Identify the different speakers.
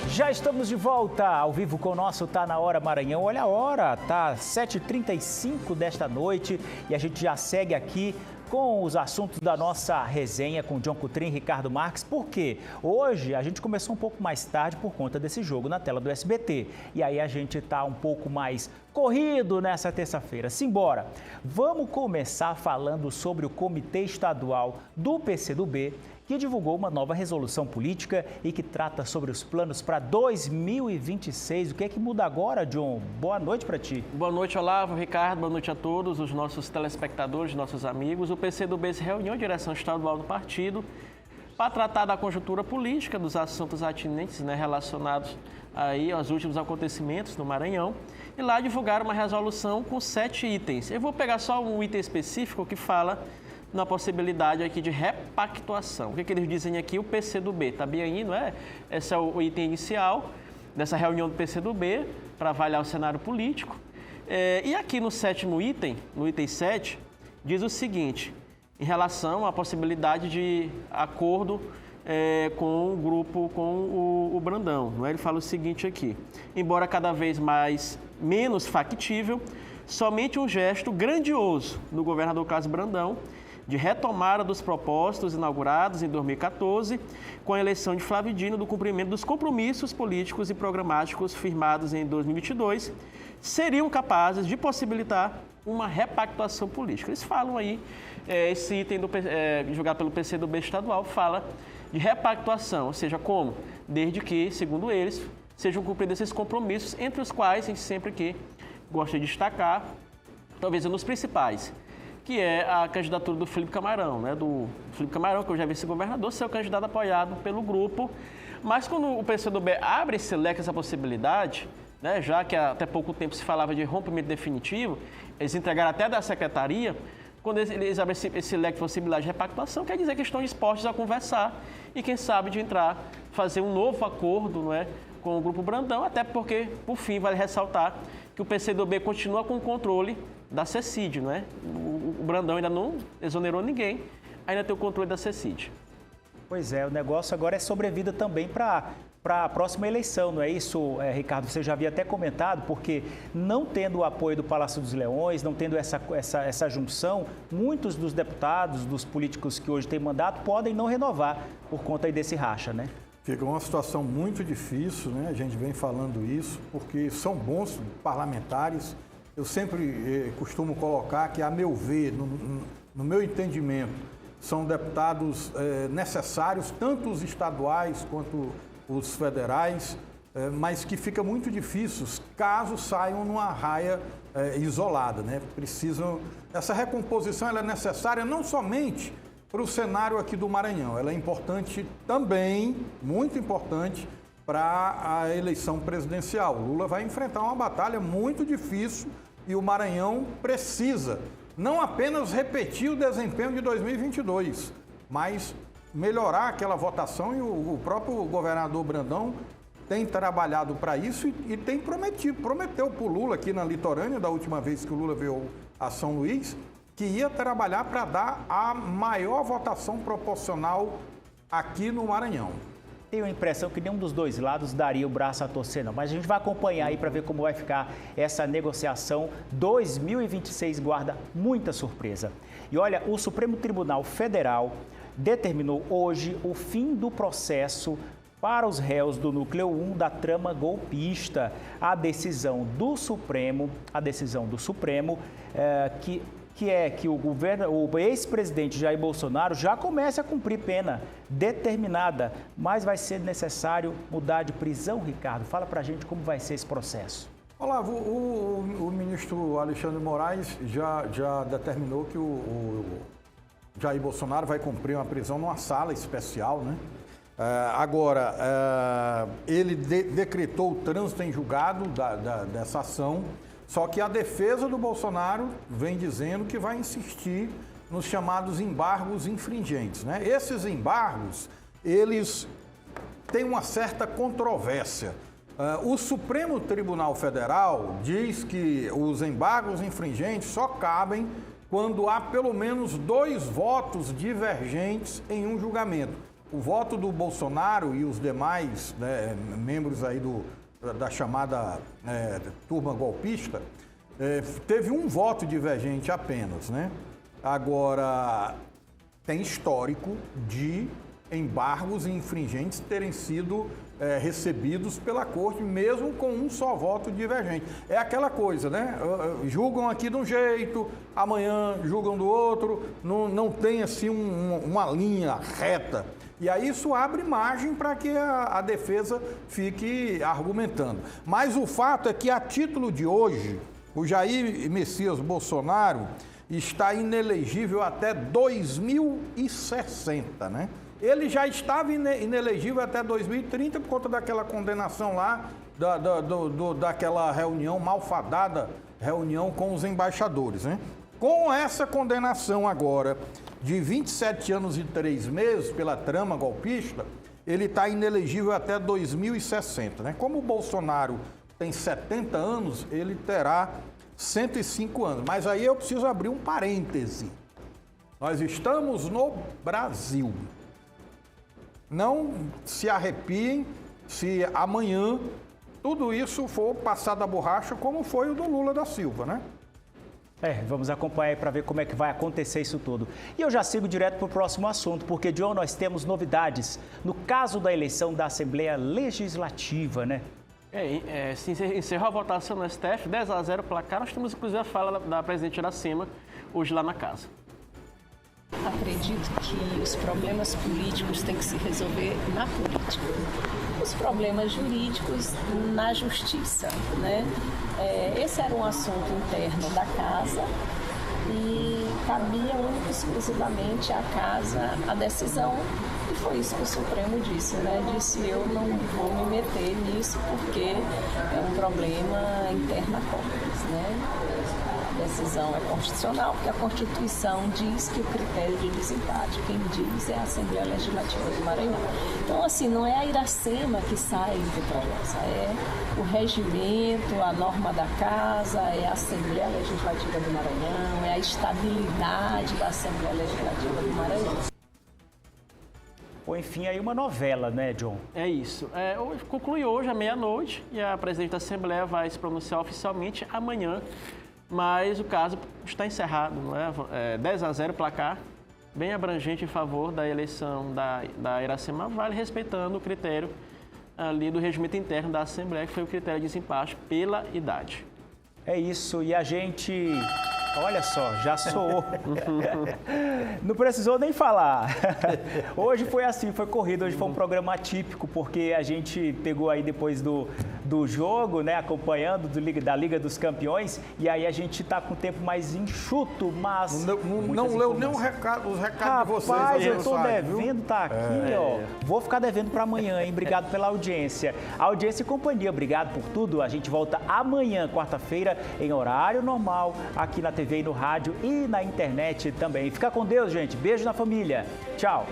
Speaker 1: Já estamos de volta ao vivo com o nosso Tá Na Hora Maranhão. Olha a hora, tá 7h35 desta noite e a gente já segue aqui com os assuntos da nossa resenha com John Coutrin e Ricardo Marques. Por quê? Hoje a gente começou um pouco mais tarde por conta desse jogo na tela do SBT. E aí a gente tá um pouco mais corrido nessa terça-feira. Simbora! Vamos começar falando sobre o Comitê Estadual do PCdoB, que divulgou uma nova resolução política e que trata sobre os planos para 2026. O que é que muda agora, John? Boa noite para ti.
Speaker 2: Boa noite, Olavo, Ricardo, boa noite a todos, os nossos telespectadores, nossos amigos. O PCdoB se reuniu em direção estadual do partido para tratar da conjuntura política, dos assuntos atinentes, relacionados aí aos últimos acontecimentos no Maranhão. E lá divulgaram uma resolução com 7 itens. Eu vou pegar só um item específico que fala na possibilidade aqui de repactuação. O que eles dizem aqui? O PCdoB está bem aí, não é? Esse é o item inicial dessa reunião do PCdoB para avaliar o cenário político. E aqui no 7º item, no item 7, diz o seguinte, em relação à possibilidade de acordo com o grupo, com o Brandão. Não é? Ele fala o seguinte aqui, embora cada vez menos factível, somente um gesto grandioso do governador Carlos Brandão de retomada dos propósitos inaugurados em 2014, com a eleição de Flávio Dino, do cumprimento dos compromissos políticos e programáticos firmados em 2022, seriam capazes de possibilitar uma repactuação política. Eles falam aí, esse item julgado pelo PCdoB estadual, fala de repactuação, ou seja, como? Desde que, segundo eles, sejam cumpridos esses compromissos, entre os quais a gente sempre que gosta de destacar, talvez um dos principais, que é a candidatura do Felipe Camarão, do Felipe Camarão, que eu já vi vice-governador, ser o candidato apoiado pelo grupo. Mas quando o PCdoB abre esse leque, essa possibilidade, já que até pouco tempo se falava de rompimento definitivo, eles entregaram até da secretaria, quando eles abrem esse leque de possibilidade de repactuação, quer dizer que estão dispostos a conversar e, quem sabe, de fazer um novo acordo com o Grupo Brandão, até porque, por fim, vale ressaltar que o PCdoB continua com o controle da CECID, O Brandão ainda não exonerou ninguém, ainda tem o controle da CECID.
Speaker 1: Pois é, o negócio agora é sobrevida também para a próxima eleição, não é isso, Ricardo? Você já havia até comentado, porque não tendo o apoio do Palácio dos Leões, não tendo essa junção, muitos dos deputados, dos políticos que hoje têm mandato, podem não renovar por conta aí desse racha, né?
Speaker 3: Fica uma situação muito difícil, A gente vem falando isso, porque são bons parlamentares. Eu sempre costumo colocar que, a meu ver, no meu entendimento, são deputados necessários, tanto os estaduais quanto os federais, mas que fica muito difícil caso saiam numa raia isolada, Precisam. Essa recomposição ela é necessária não somente para o cenário aqui do Maranhão, ela é importante também, muito importante, para a eleição presidencial. O Lula vai enfrentar uma batalha muito difícil e o Maranhão precisa não apenas repetir o desempenho de 2022, mas melhorar aquela votação, e o próprio governador Brandão tem trabalhado para isso e tem prometeu para o Lula aqui na litorânea, da última vez que o Lula veio a São Luís, que ia trabalhar para dar a maior votação proporcional aqui no Maranhão.
Speaker 1: Tenho a impressão que nenhum dos dois lados daria o braço a torcer, não. Mas a gente vai acompanhar aí para ver como vai ficar essa negociação. 2026 guarda muita surpresa. E olha, o Supremo Tribunal Federal determinou hoje o fim do processo para os réus do Núcleo 1 da trama golpista. A decisão do Supremo que o ex-presidente Jair Bolsonaro já comece a cumprir pena determinada, mas vai ser necessário mudar de prisão, Ricardo. Fala pra gente como vai ser esse processo.
Speaker 3: Olavo, o ministro Alexandre Moraes já determinou que o Jair Bolsonaro vai cumprir uma prisão numa sala especial, Agora, ele decretou o trânsito em julgado dessa ação. Só que a defesa do Bolsonaro vem dizendo que vai insistir nos chamados embargos infringentes, Esses embargos, eles têm uma certa controvérsia. O Supremo Tribunal Federal diz que os embargos infringentes só cabem quando há pelo menos 2 votos divergentes em um julgamento. o voto do Bolsonaro e os demais, né, membros aí da chamada turma golpista, teve um voto divergente apenas, né? Agora, tem histórico de embargos e infringentes terem sido recebidos pela corte, mesmo com um só voto divergente. É aquela coisa, né? Julgam aqui de um jeito, amanhã julgam do outro, não tem assim uma linha reta. E aí isso abre margem para que a defesa fique argumentando. Mas o fato é que, a título de hoje, o Jair Messias Bolsonaro está inelegível até 2060, né? Ele já estava inelegível até 2030 por conta daquela condenação lá, daquela reunião, malfadada reunião com os embaixadores, né? Com essa condenação agora de 27 anos e 3 meses pela trama golpista, ele está inelegível até 2060, né? Como o Bolsonaro tem 70 anos, ele terá 105 anos. Mas aí eu preciso abrir um parêntese. Nós estamos no Brasil. Não se arrepiem se amanhã tudo isso for passado a borracha, como foi o do Lula da Silva, né?
Speaker 1: Vamos acompanhar para ver como é que vai acontecer isso tudo. E eu já sigo direto para o próximo assunto, porque, John, nós temos novidades no caso da eleição da Assembleia Legislativa, né?
Speaker 2: Se encerrou a votação no STF, 10-0 placar. Nós temos, inclusive, a fala da presidente Iracema hoje lá na casa.
Speaker 4: Acredito que os problemas políticos têm que se resolver na política. Os problemas jurídicos na justiça, né? Esse era um assunto interno da casa e cabia única e exclusivamente à casa a decisão. E foi isso que o Supremo disse, né? Disse: eu não vou me meter nisso porque é um problema interno à Congress, né? A decisão é constitucional, porque a Constituição diz que o critério de desempate, quem diz, é a Assembleia Legislativa do Maranhão. Então, assim, não é a Iracema que sai vitoriosa, é o regimento, a norma da casa, é a Assembleia Legislativa do Maranhão, é a estabilidade da Assembleia Legislativa do Maranhão.
Speaker 1: Ou, enfim, aí uma novela, né, John?
Speaker 2: É isso. Conclui hoje, à meia-noite, e a presidente da Assembleia vai se pronunciar oficialmente amanhã. Mas o caso está encerrado, não é? 10-0 placar, bem abrangente em favor da eleição da Iracema Vale, respeitando o critério ali do regimento interno da Assembleia, que foi o critério de desempate pela idade.
Speaker 1: É isso, e a gente... Olha só, já soou. Não precisou nem falar. Hoje foi assim, foi corrido. Hoje foi um programa atípico, porque a gente pegou aí depois do jogo, né, acompanhando da Liga dos Campeões, e aí a gente tá com o tempo mais enxuto, mas...
Speaker 3: Não leu nem os recados de vocês.
Speaker 1: Rapaz, eu tô devendo, tá aqui, ó. Vou ficar devendo para amanhã, hein? Obrigado pela audiência. Audiência e companhia, obrigado por tudo. A gente volta amanhã, quarta-feira, em horário normal, aqui na TV e no rádio e na internet também. Fica com Deus, gente. Beijo na família. Tchau.